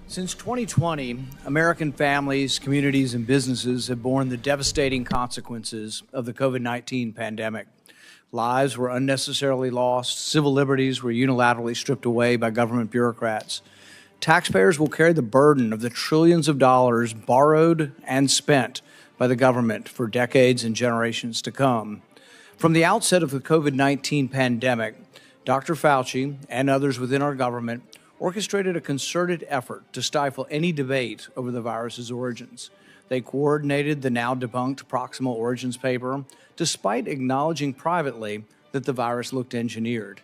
Since 2020, American families, communities, and businesses have borne the devastating consequences of the COVID-19 pandemic. Lives were unnecessarily lost, civil liberties were unilaterally stripped away by government bureaucrats. Taxpayers will carry the burden of the trillions of dollars borrowed and spent by the government for decades and generations to come. From the outset of the COVID-19 pandemic, Dr. Fauci and others within our government orchestrated a concerted effort to stifle any debate over the virus's origins. They coordinated the now debunked proximal origins paper, despite acknowledging privately that the virus looked engineered.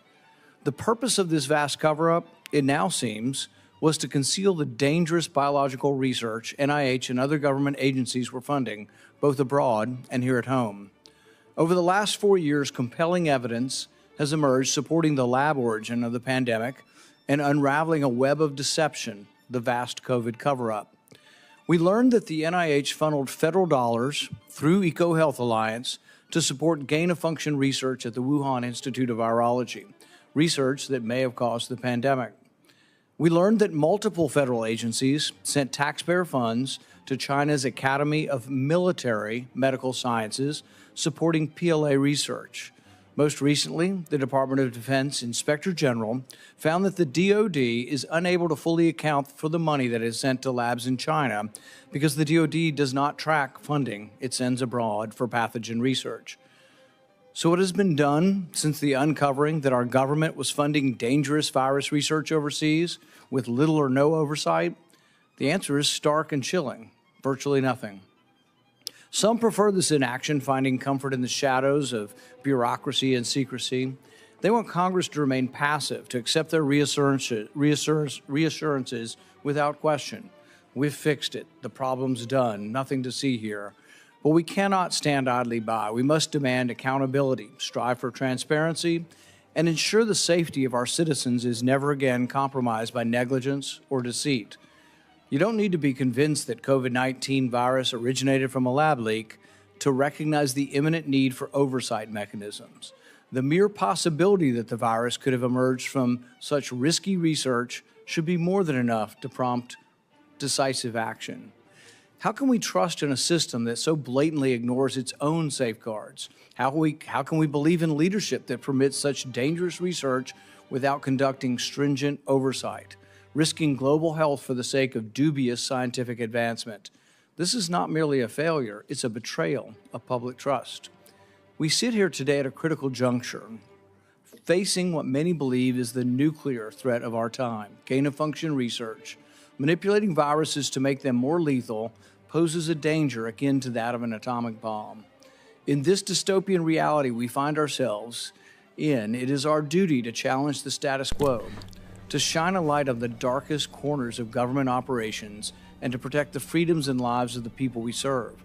The purpose of this vast cover-up, it now seems, was to conceal the dangerous biological research NIH and other government agencies were funding, both abroad and here at home. Over the last 4 years, compelling evidence has emerged supporting the lab origin of the pandemic and unraveling a web of deception, the vast COVID cover-up. We learned that the NIH funneled federal dollars through EcoHealth Alliance to support gain-of-function research at the Wuhan Institute of Virology, research that may have caused the pandemic. We learned that multiple federal agencies sent taxpayer funds to China's Academy of Military Medical Sciences supporting PLA research. Most recently, the Department of Defense Inspector General found that the DoD is unable to fully account for the money that is sent to labs in China because the DoD does not track funding it sends abroad for pathogen research. So what has been done since the uncovering that our government was funding dangerous virus research overseas with little or no oversight? The answer is stark and chilling: virtually nothing. Some prefer this inaction, finding comfort in the shadows of bureaucracy and secrecy. They want Congress to remain passive, to accept their reassurances without question. We've fixed it. The problem's done. Nothing to see here. But we cannot stand idly by. We must demand accountability, strive for transparency, and ensure the safety of our citizens is never again compromised by negligence or deceit. You don't need to be convinced that COVID-19 virus originated from a lab leak to recognize the imminent need for oversight mechanisms. The mere possibility that the virus could have emerged from such risky research should be more than enough to prompt decisive action. How can we trust in a system that so blatantly ignores its own safeguards? How can we believe in leadership that permits such dangerous research without conducting stringent oversight, risking global health for the sake of dubious scientific advancement? This is not merely a failure, it's a betrayal of public trust. We sit here today at a critical juncture, facing what many believe is the nuclear threat of our time. Gain-of-function research, manipulating viruses to make them more lethal, poses a danger akin to that of an atomic bomb. In this dystopian reality we find ourselves in, it is our duty to challenge the status quo, to shine a light on the darkest corners of government operations, and to protect the freedoms and lives of the people we serve.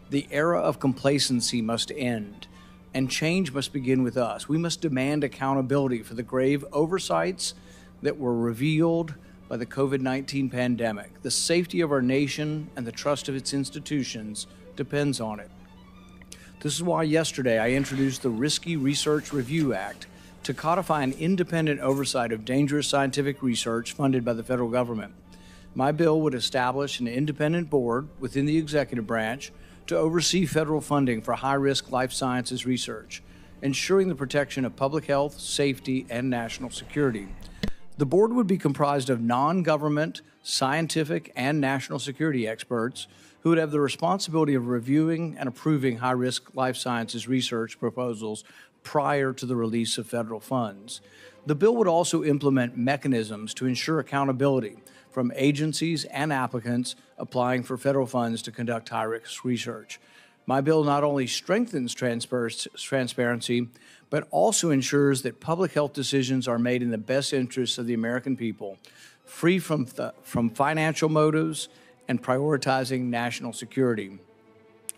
The era of complacency must end, and change must begin with us. We must demand accountability for the grave oversights that were revealed by the COVID-19 pandemic. The safety of our nation and the trust of its institutions depends on it. This is why yesterday I introduced the Risky Research Review Act to codify an independent oversight of dangerous scientific research funded by the federal government. My bill would establish an independent board within the executive branch to oversee federal funding for high-risk life sciences research, ensuring the protection of public health, safety, and national security. The board would be comprised of non-government, scientific, and national security experts who would have the responsibility of reviewing and approving high-risk life sciences research proposals prior to the release of federal funds. The bill would also implement mechanisms to ensure accountability from agencies and applicants applying for federal funds to conduct high-risk research. My bill not only strengthens transparency, but also ensures that public health decisions are made in the best interests of the American people, free from financial motives and prioritizing national security.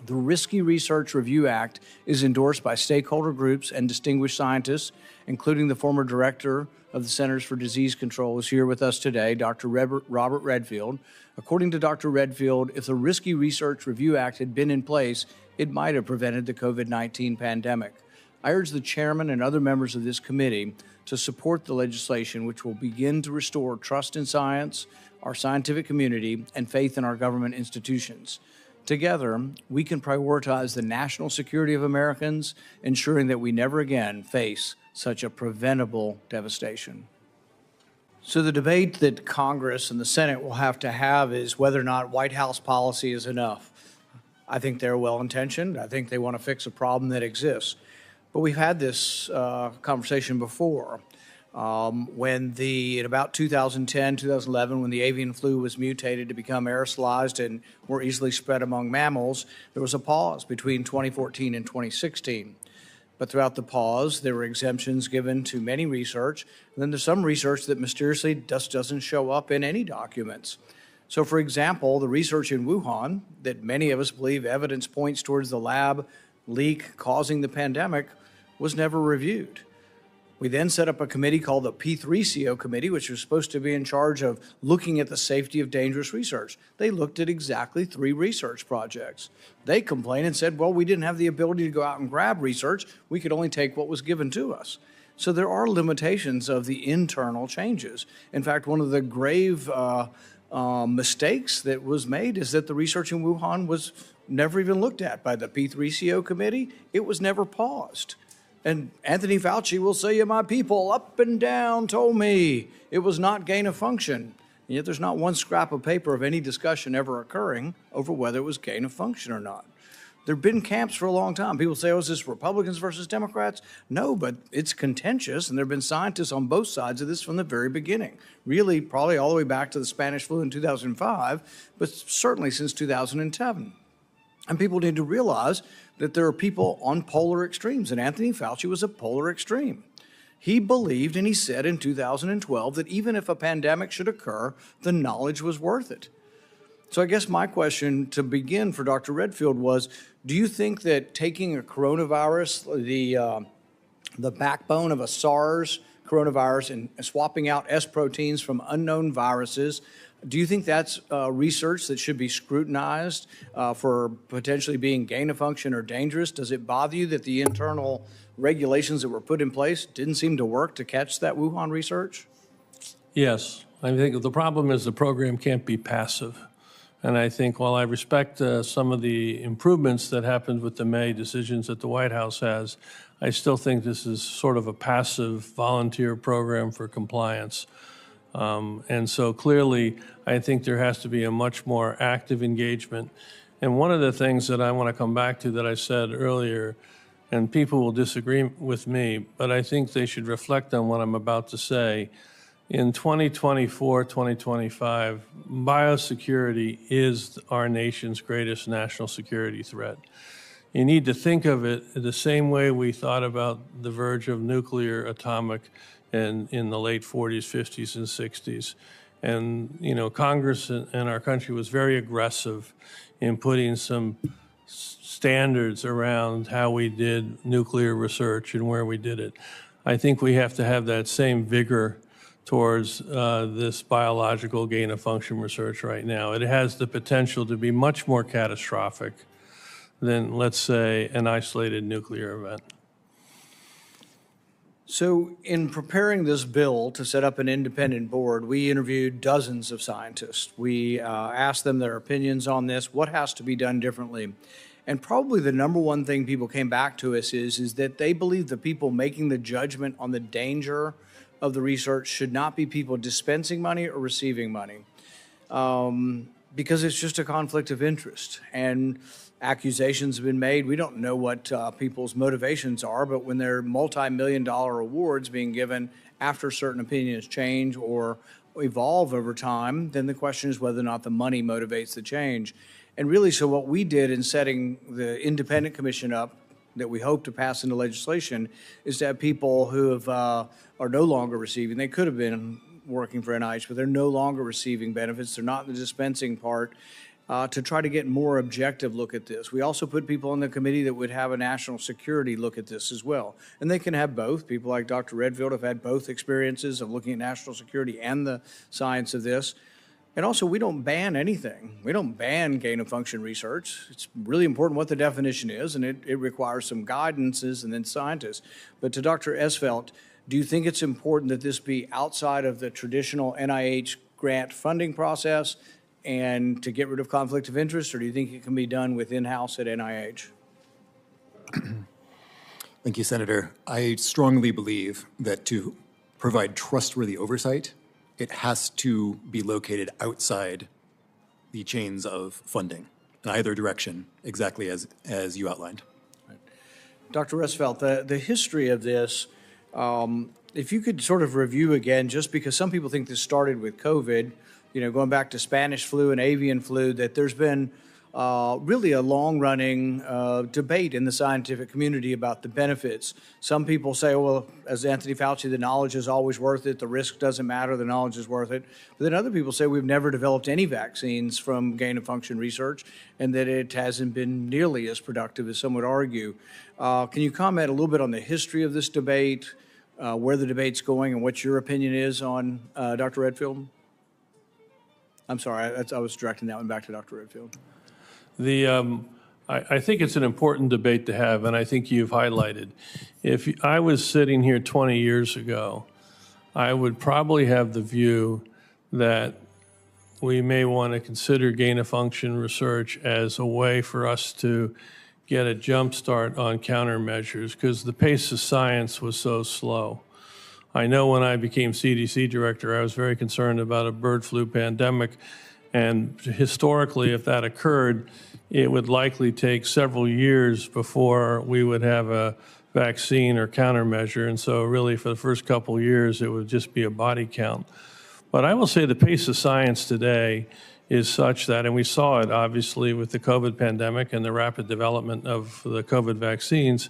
The Risky Research Review Act is endorsed by stakeholder groups and distinguished scientists, including the former director of the Centers for Disease Control is here with us today, Dr. Robert Redfield. According to Dr. Redfield, if the Risky Research Review Act had been in place, it might have prevented the COVID-19 pandemic. I urge the chairman and other members of this committee to support the legislation, which will begin to restore trust in science, our scientific community, and faith in our government institutions. Together, we can prioritize the national security of Americans, ensuring that we never again face such a preventable devastation. So the debate that Congress and the Senate will have to have is whether or not White House policy is enough. I think they're well-intentioned. I think they want to fix a problem that exists. But we've had this conversation before. In about 2010, 2011, when the avian flu was mutated to become aerosolized and more easily spread among mammals, there was a pause between 2014 and 2016. But throughout the pause, there were exemptions given to many research, and then there's some research that mysteriously just doesn't show up in any documents. So, for example, the research in Wuhan that many of us believe evidence points towards the lab leak causing the pandemic was never reviewed. We then set up a committee called the P3CO committee, which was supposed to be in charge of looking at the safety of dangerous research. They looked at exactly 3 research projects. They complained and said, well, we didn't have the ability to go out and grab research. We could only take what was given to us. So there are limitations of the internal changes. In fact, one of the grave mistakes that was made is that the research in Wuhan was never even looked at by the P3CO committee. It was never paused. And Anthony Fauci will say, my people up and down told me it was not gain of function. And yet there's not one scrap of paper of any discussion ever occurring over whether it was gain of function or not. There have been camps for a long time. People say, is this Republicans versus Democrats? No, but it's contentious, and there have been scientists on both sides of this from the very beginning. Really, probably all the way back to the Spanish flu in 2005, but certainly since 2007. And people need to realize that there are people on polar extremes, and Anthony Fauci was a polar extreme. He believed, and he said in 2012, that even if a pandemic should occur, the knowledge was worth it. So I guess my question to begin for Dr. Redfield was, do you think that taking a coronavirus, the backbone of a SARS coronavirus, and swapping out S proteins from unknown viruses, do you think that's research that should be scrutinized for potentially being gain of function or dangerous? Does it bother you that the internal regulations that were put in place didn't seem to work to catch that Wuhan research? Yes. I think the problem is the program can't be passive. And I think while I respect some of the improvements that happened with the May decisions that the White House has, I still think this is sort of a passive volunteer program for compliance. And so clearly, I think there has to be a much more active engagement. And one of the things that I want to come back to that I said earlier, and people will disagree with me, but I think they should reflect on what I'm about to say. In 2024, 2025, biosecurity is our nation's greatest national security threat. You need to think of it the same way we thought about the verge of nuclear, atomic, in the late 40s, 50s, and 60s. And, Congress and our country was very aggressive in putting some standards around how we did nuclear research and where we did it. I think we have to have that same vigor towards this biological gain of function research right now. It has the potential to be much more catastrophic than, let's say, an isolated nuclear event. So in preparing this bill to set up an independent board, we interviewed dozens of scientists. We asked them their opinions on this, what has to be done differently. And probably the number one thing people came back to us is that they believe the people making the judgment on the danger of the research should not be people dispensing money or receiving money, because it's just a conflict of interest. And accusations have been made. We don't know what people's motivations are, but when there are multi-million-dollar awards being given after certain opinions change or evolve over time, then the question is whether or not the money motivates the change. And really, so what we did in setting the independent commission up that we hope to pass into legislation is to have people who have, are no longer receiving, they could have been working for NIH, but they're no longer receiving benefits. They're not in the dispensing part, to try to get more objective look at this. We also put people on the committee that would have a national security look at this as well. And they can have both. People like Dr. Redfield have had both experiences of looking at national security and the science of this. And also, we don't ban anything. We don't ban gain-of-function research. It's really important what the definition is, and it requires some guidances and then scientists. But to Dr. Esvelt, do you think it's important that this be outside of the traditional NIH grant funding process and to get rid of conflict of interest, or do you think it can be done with in-house at NIH? Thank you, Senator. I strongly believe that to provide trustworthy oversight, it has to be located outside the chains of funding in either direction, exactly as you outlined. Dr. Resfeld, the history of this, if you could sort of review again, just because some people think this started with COVID, going back to Spanish flu and avian flu, that there's been really a long-running debate in the scientific community about the benefits. Some people say, well, as Anthony Fauci, the knowledge is always worth it, the risk doesn't matter, the knowledge is worth it. But then other people say we've never developed any vaccines from gain-of-function research and that it hasn't been nearly as productive as some would argue. Can you comment a little bit on the history of this debate, where the debate's going, and what your opinion is on Dr. Redfield? I'm sorry, I was directing that one back to Dr. Redfield. I think it's an important debate to have, and I think you've highlighted. If I was sitting here 20 years ago, I would probably have the view that we may want to consider gain-of-function research as a way for us to get a jump start on countermeasures, because the pace of science was so slow. I know when I became CDC director, I was very concerned about a bird flu pandemic, and historically, if that occurred, it would likely take several years before we would have a vaccine or countermeasure. And so really for the first couple of years, it would just be a body count. But I will say the pace of science today is such that, and we saw it obviously with the COVID pandemic and the rapid development of the COVID vaccines,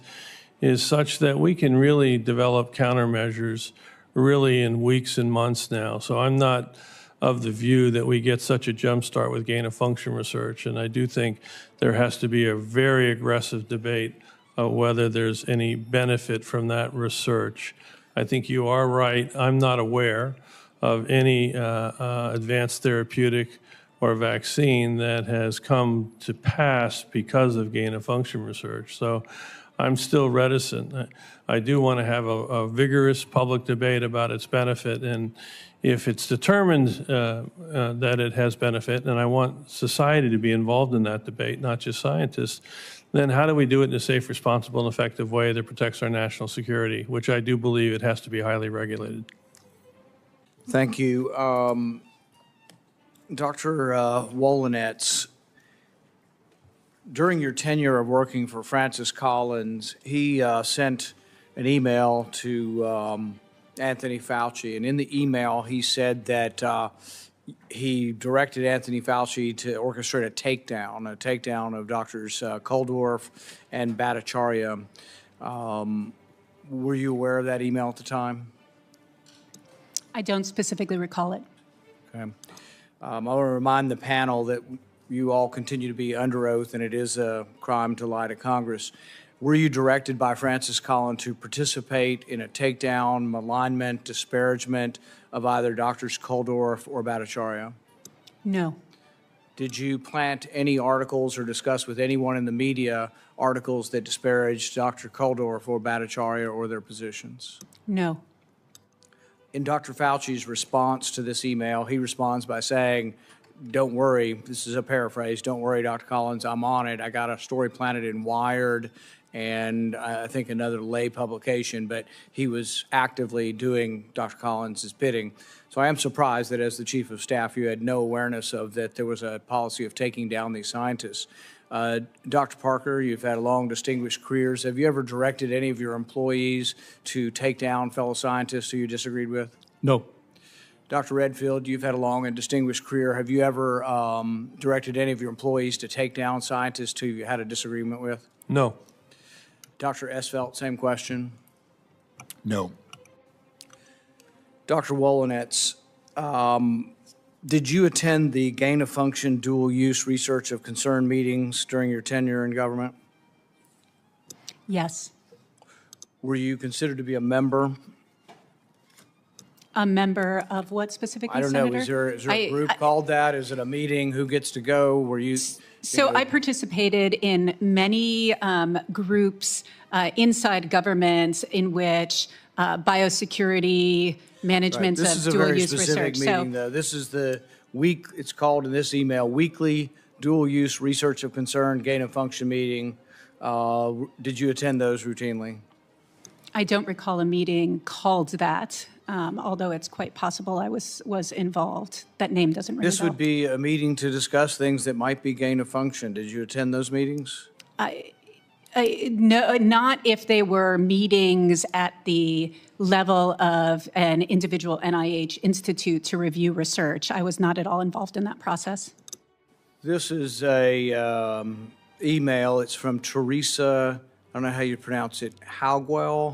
is such that we can really develop countermeasures really in weeks and months now. So I'm not of the view that we get such a jump start with gain-of-function research. And I do think there has to be a very aggressive debate of whether there's any benefit from that research. I think you are right. I'm not aware of any advanced therapeutic or vaccine that has come to pass because of gain-of-function research. So I'm still reticent. I do want to have a vigorous public debate about its benefit, and if it's determined that it has benefit, and I want society to be involved in that debate, not just scientists, then how do we do it in a safe, responsible, and effective way that protects our national security, which I do believe it has to be highly regulated. Thank you. Dr. Wolonets, during your tenure of working for Francis Collins, he sent an email to Anthony Fauci, and in the email he said that he directed Anthony Fauci to orchestrate a takedown of Drs. Koldorf and Bhattacharya. Were you aware of that email at the time? I don't specifically recall it. Okay. I want to remind the panel that you all continue to be under oath, and it is a crime to lie to Congress. Were you directed by Francis Collins to participate in a takedown, malignment, disparagement of either Drs. Koldorf or Bhattacharya? No. Did you plant any articles or discuss with anyone in the media articles that disparaged Dr. Koldorf or Bhattacharya or their positions? No. In Dr. Fauci's response to this email, he responds by saying, don't worry, this is a paraphrase, don't worry, Dr. Collins, I'm on it. I got a story planted in Wired and I think another lay publication, but he was actively doing Dr. Collins' bidding. So I am surprised that as the Chief of Staff, you had no awareness of that there was a policy of taking down these scientists. Dr. Parker, you've had long distinguished careers. Have you ever directed any of your employees to take down fellow scientists who you disagreed with? No. Dr. Redfield, you've had a long and distinguished career. Have you ever directed any of your employees to take down scientists who you had a disagreement with? No. Dr. Esvelt, same question. No. Dr. Wolonets, did you attend the gain-of-function dual-use research of concern meetings during your tenure in government? Yes. Were you considered to be a member? A member of what specifically, I don't know. Senator? Is there a group called that? Is it a meeting? Who gets to go? Were you? So I participated in many groups inside governments in which biosecurity, management This of is a dual very use specific research. meeting, though. This is the week, it's called in this email, Weekly Dual Use Research of Concern Gain of Function Meeting. Did you attend those routinely? I don't recall a meeting called that, although it's quite possible I was involved. That name doesn't ring a This bell. would be a meeting to discuss things that might be gain of function. Did you attend those meetings? No, not if they were meetings at the level of an individual NIH institute to review research. I was not at all involved in that process. This is a email. It's from Teresa, I don't know how you pronounce it, Hogwell?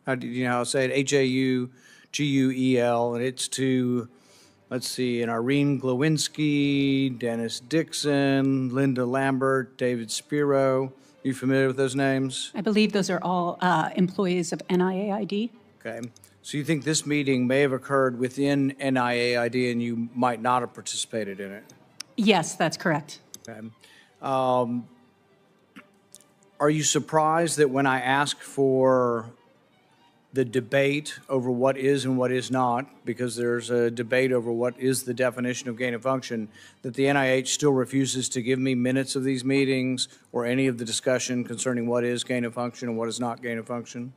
How do you know how to say it? Hauguel, and it's to, let's see, and Irene Glowinski, Dennis Dixon, Linda Lambert, David Spiro. You familiar with those names? I believe those are all employees of NIAID. Okay. So you think this meeting may have occurred within NIAID and you might not have participated in it? Yes, that's correct. Okay. Are you surprised that when I ask for the debate over what is and what is not, because there's a debate over what is the definition of gain of function, that the NIH still refuses to give me minutes of these meetings or any of the discussion concerning what is gain of function and what is not gain of function?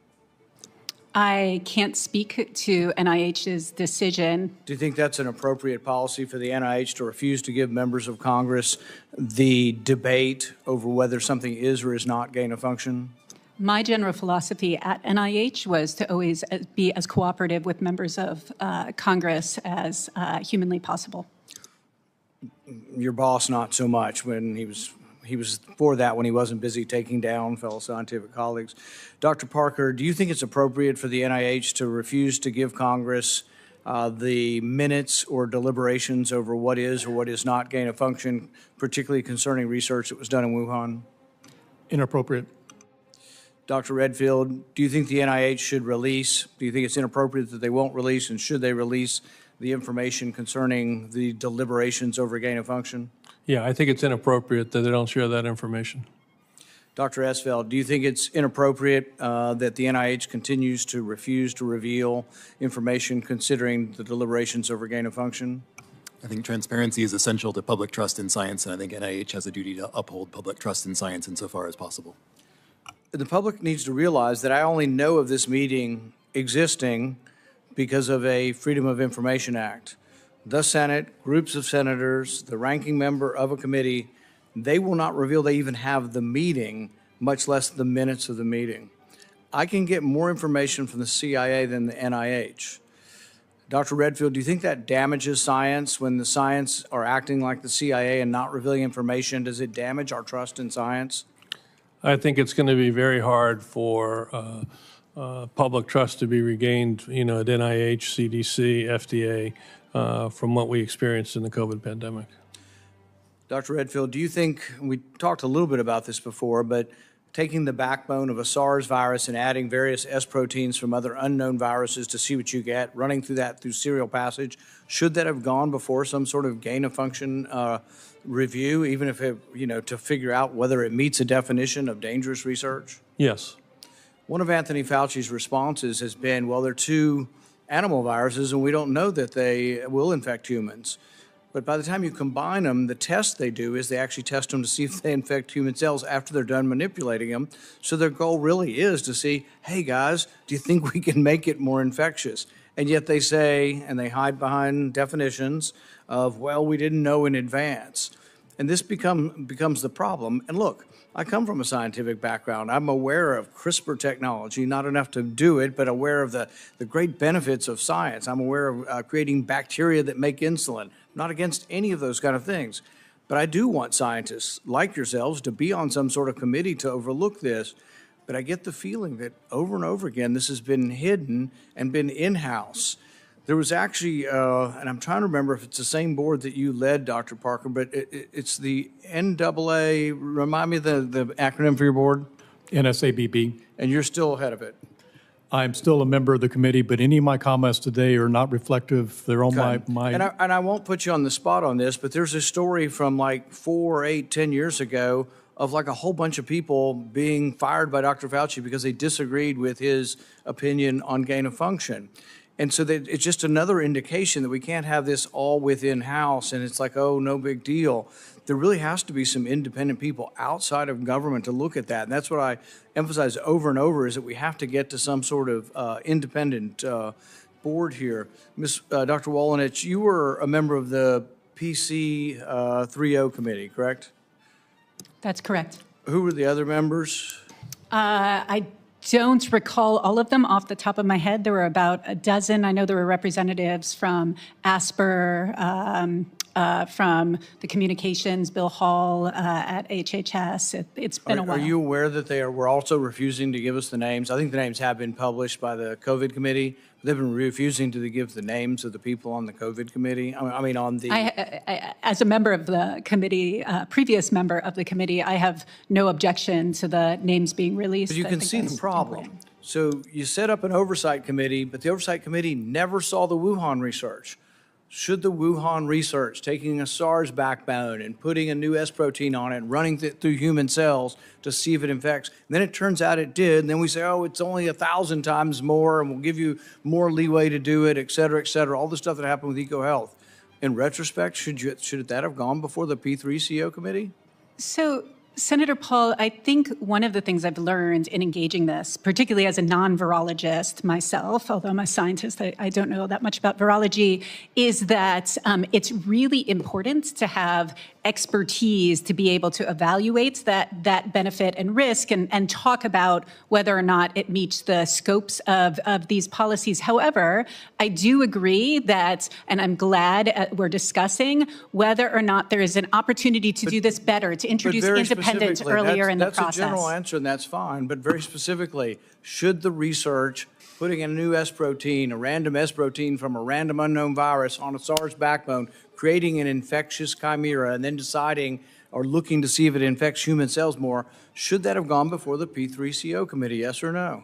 I can't speak to NIH's decision. Do you think that's an appropriate policy for the NIH to refuse to give members of Congress the debate over whether something is or is not gain of function? My general philosophy at NIH was to always be as cooperative with members of Congress as humanly possible. Your boss, not so much when he was for that when he wasn't busy taking down fellow scientific colleagues. Dr. Parker, do you think it's appropriate for the NIH to refuse to give Congress the minutes or deliberations over what is or what is not gain of function, particularly concerning research that was done in Wuhan? Inappropriate. Dr. Redfield, do you think the NIH should release, do you think it's inappropriate that they won't release, and should they release the information concerning the deliberations over gain of function? Yeah, I think it's inappropriate that they don't share that information. Dr. Esfeld, do you think it's inappropriate that the NIH continues to refuse to reveal information considering the deliberations over gain of function? I think transparency is essential to public trust in science, and I think NIH has a duty to uphold public trust in science insofar as possible. The public needs to realize that I only know of this meeting existing because of a Freedom of Information Act. The Senate, groups of senators, the ranking member of a committee, they will not reveal they even have the meeting, much less the minutes of the meeting. I can get more information from the CIA than the NIH. Dr. Redfield, do you think that damages science when the science are acting like the CIA and not revealing information? Does it damage our trust in science? I think it's going to be very hard for public trust to be regained, at NIH, CDC, FDA, from what we experienced in the COVID pandemic. Dr. Redfield, do you think, we talked a little bit about this before, but taking the backbone of a SARS virus and adding various S proteins from other unknown viruses to see what you get, running through that through serial passage, should that have gone before some sort of gain of function review, even if it, to figure out whether it meets a definition of dangerous research? Yes. One of Anthony Fauci's responses has been, well, they're two animal viruses and we don't know that they will infect humans. But by the time you combine them, the test they do is they actually test them to see if they infect human cells after they're done manipulating them. So their goal really is to see, hey guys, do you think we can make it more infectious? And yet they say, and they hide behind definitions of, well, we didn't know in advance. And this becomes the problem. And look, I come from a scientific background. I'm aware of CRISPR technology, not enough to do it, but aware of the great benefits of science. I'm aware of creating bacteria that make insulin. Not against any of those kind of things. But I do want scientists like yourselves to be on some sort of committee to overlook this. But I get the feeling that over and over again, this has been hidden and been in-house. There was actually, and I'm trying to remember if it's the same board that you led, Dr. Parker, but it's the NAA, remind me the acronym for your board? NSABB. And you're still ahead of it. I'm still a member of the committee, but any of my comments today are not reflective. They're on my And I won't put you on the spot on this, but there's a story from like 4, 8, 10 years ago of like a whole bunch of people being fired by Dr. Fauci because they disagreed with his opinion on gain of function. And so that it's just another indication that we can't have this all within house and it's like, oh, no big deal. There really has to be some independent people outside of government to look at that. And that's what I emphasize over and over is that we have to get to some sort of independent board here. Dr. Wolanich, you were a member of the PC 3.0 committee, correct? That's correct. Who were the other members? I don't recall all of them off the top of my head. There were about a dozen. I know there were representatives from ASPR, from the communications, Bill Hall at HHS. It's been a while. Are you aware that they were also refusing to give us the names? I think the names have been published by the COVID committee. They've been refusing to give the names of the people on the COVID committee. I mean, on the. As a member of the committee, previous member of the committee, I have no objection to the names being released. But you can see the problem. So you set up an oversight committee, but the oversight committee never saw the Wuhan research. Should the Wuhan research, taking a SARS backbone and putting a new S protein on it and running it through human cells to see if it infects, and then it turns out it did, and then we say, oh, it's only 1,000 times more, and we'll give you more leeway to do it, et cetera, all the stuff that happened with EcoHealth. In retrospect, should that have gone before the P3CO committee? So, Senator Paul, I think one of the things I've learned in engaging this, particularly as a non-virologist myself, although I'm a scientist, I don't know that much about virology, is that it's really important to have expertise to be able to evaluate that benefit and risk and talk about whether or not it meets the scopes of these policies. However, I do agree that, and I'm glad we're discussing whether or not there is an opportunity to do this better, to introduce independence earlier in the process. That's a general answer, and that's fine. But very specifically, should the research putting in a new S protein, a random S protein from a random unknown virus on a SARS backbone, creating an infectious chimera, and then deciding or looking to see if it infects human cells more, should that have gone before the P3CO committee, yes or no?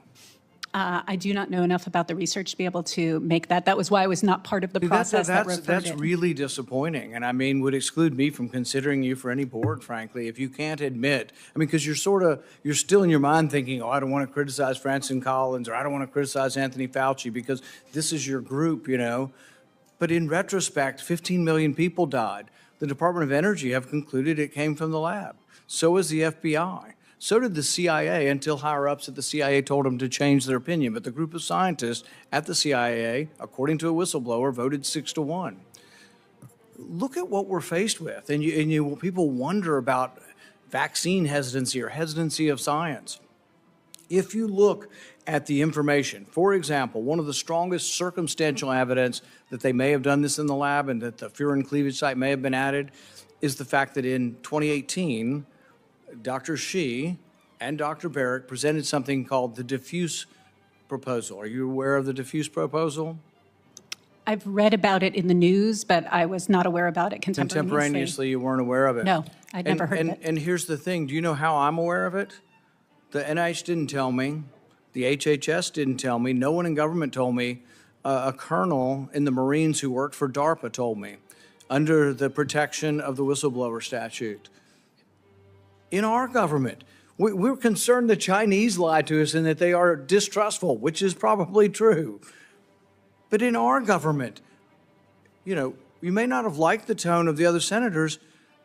I do not know enough about the research to be able to make that. That was why I was not part of the process that referred That's really disappointing, and I mean, would exclude me from considering you for any board, frankly, if you can't admit, I mean, because you're still in your mind thinking, oh, I don't want to criticize Francis Collins, or I don't want to criticize Anthony Fauci, because this is your group, you know. But in retrospect, 15 million people died. The Department of Energy have concluded it came from the lab. So is the FBI. So did the CIA until higher-ups at the CIA told them to change their opinion. But the group of scientists at the CIA, according to a whistleblower, voted 6-1. Look at what we're faced with. And people wonder about vaccine hesitancy or hesitancy of science. If you look at the information, for example, one of the strongest circumstantial evidence that they may have done this in the lab and that the furin cleavage site may have been added is the fact that in 2018, Dr. Shi and Dr. Barrick presented something called the diffuse proposal. Are you aware of the diffuse proposal? I've read about it in the news, but I was not aware about it contemporaneously. Contemporaneously, you weren't aware of it? No, I'd never heard of it. And here's the thing. Do you know how I'm aware of it? The NIH didn't tell me. The HHS didn't tell me. No one in government told me. A colonel in the Marines who worked for DARPA told me, under the protection of the whistleblower statute. In our government, we're concerned the Chinese lied to us and that they are distrustful, which is probably true. But in our government, you know, you may not have liked the tone of the other senators,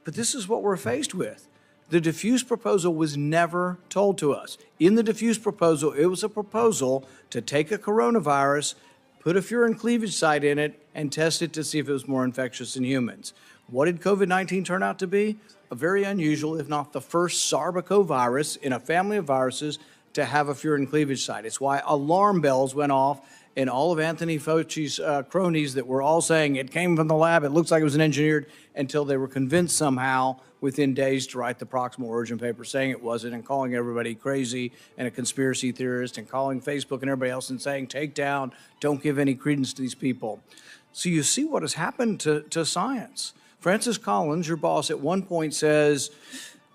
but this is what we're faced with. The diffuse proposal was never told to us. In the diffuse proposal, it was a proposal to take a coronavirus, put a furin cleavage site in it, and test it to see if it was more infectious in humans. What did COVID-19 turn out to be? A very unusual, if not the first sarbecovirus in a family of viruses to have a furin cleavage site. It's why alarm bells went off in all of Anthony Fauci's cronies that were all saying it came from the lab, it looks like it was engineered, until they were convinced somehow within days to write the proximal origin paper saying it wasn't and calling everybody crazy and a conspiracy theorist and calling Facebook and everybody else and saying, take down, don't give any credence to these people. So you see what has happened to science. Francis Collins, your boss, at one point says,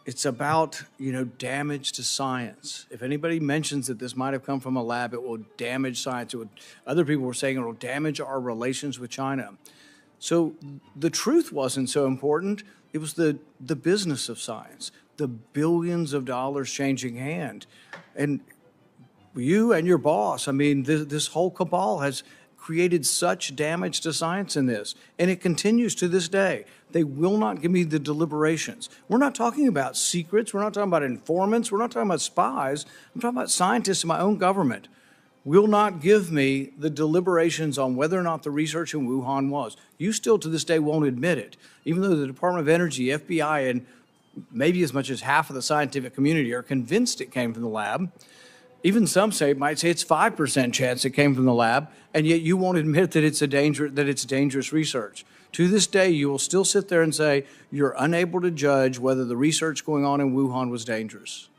it's about, you know, damage to science. If anybody mentions that this might have come from a lab, it will damage science. Other people were saying it will damage our relations with China. So the truth wasn't so important. It was the business of science. the billions of dollars changing hand. And you and your boss, I mean, this whole cabal has created such damage to science in this, and it continues to this day. They will not give me the deliberations. We're not talking about secrets. We're not talking about informants. We're not talking about spies. I'm talking about scientists in my own government. Will not give me the deliberations on whether or not the research in Wuhan was. You still to this day won't admit it, even though the Department of Energy, FBI, and maybe as much as half of the scientific community are convinced it came from the lab. Even some might say it's 5% chance it came from the lab, and yet you won't admit that it's dangerous research. To this day, you will still sit there and say you're unable to judge whether the research going on in Wuhan was dangerous.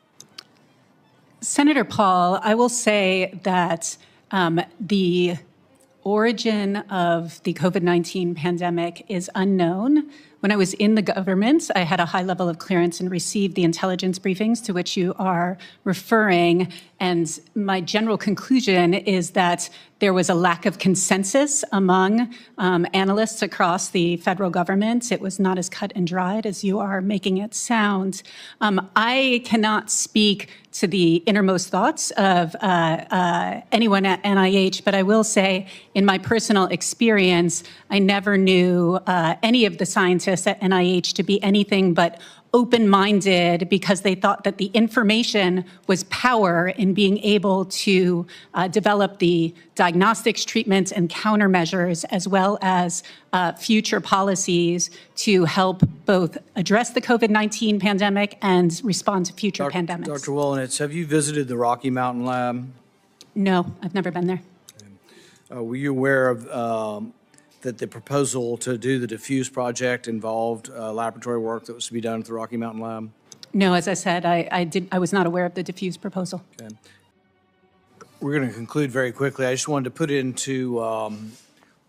Senator Paul, I will say that the origin of the COVID-19 pandemic is unknown. When I was in the government, I had a high level of clearance and received the intelligence briefings to which you are referring. And my general conclusion is that there was a lack of consensus among analysts across the federal government. It was not as cut and dried as you are making it sound. I cannot speak to the innermost thoughts of anyone at NIH, but I will say in my personal experience, I never knew any of the scientists at NIH to be anything but open-minded because they thought that the information was power in being able to develop the diagnostics, treatments, and countermeasures, as well as future policies to help both address the COVID-19 pandemic and respond to future pandemics. Dr. Wolonitz, have you visited the Rocky Mountain Lab? No, I've never been there. Were you aware of that the proposal to do the Diffuse project involved laboratory work that was to be done at the Rocky Mountain Lab? No, as I said, I was not aware of the Diffuse proposal. Okay. We're going to conclude very quickly. I just wanted to put into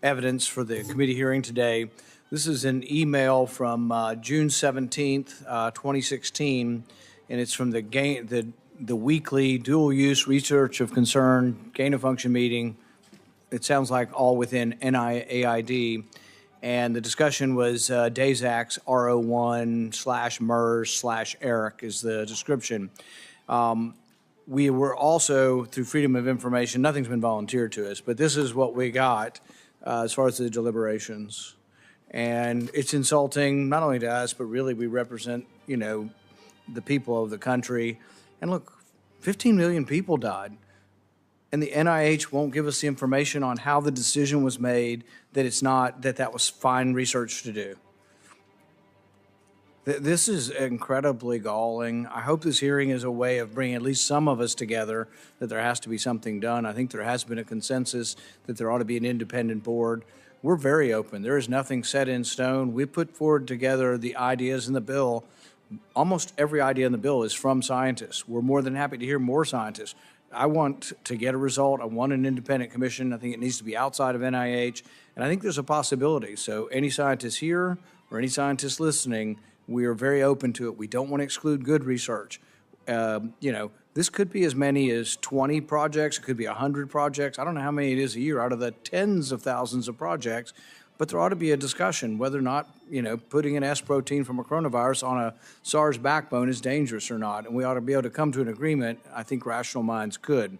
evidence for the committee hearing today. This is an email from June 17th, 2016, and it's from the weekly dual-use research of concern gain-of-function meeting. It sounds like all within NIAID. And the discussion was DASAX RO1/MERS/ERIC is the description. We were also, through Freedom of Information, nothing's been volunteered to us, but this is what we got as far as the deliberations. And it's insulting not only to us, but really we represent, the people of the country. And look, 15 million people died. And the NIH won't give us the information on how the decision was made, that was fine research to do. This is incredibly galling. I hope this hearing is a way of bringing at least some of us together, that there has to be something done. I think there has been a consensus that there ought to be an independent board. We're very open. There is nothing set in stone. We put forward together the ideas in the bill. Almost every idea in the bill is from scientists. We're more than happy to hear more scientists. I want to get a result. I want an independent commission. I think it needs to be outside of NIH. And I think there's a possibility. So any scientists here or any scientists listening, we are very open to it. We don't want to exclude good research. This could be as many as 20 projects. It could be 100 projects. I don't know how many it is a year out of the tens of thousands of projects. But there ought to be a discussion whether or not, putting an S protein from a coronavirus on a SARS backbone is dangerous or not. And we ought to be able to come to an agreement. I think rational minds could.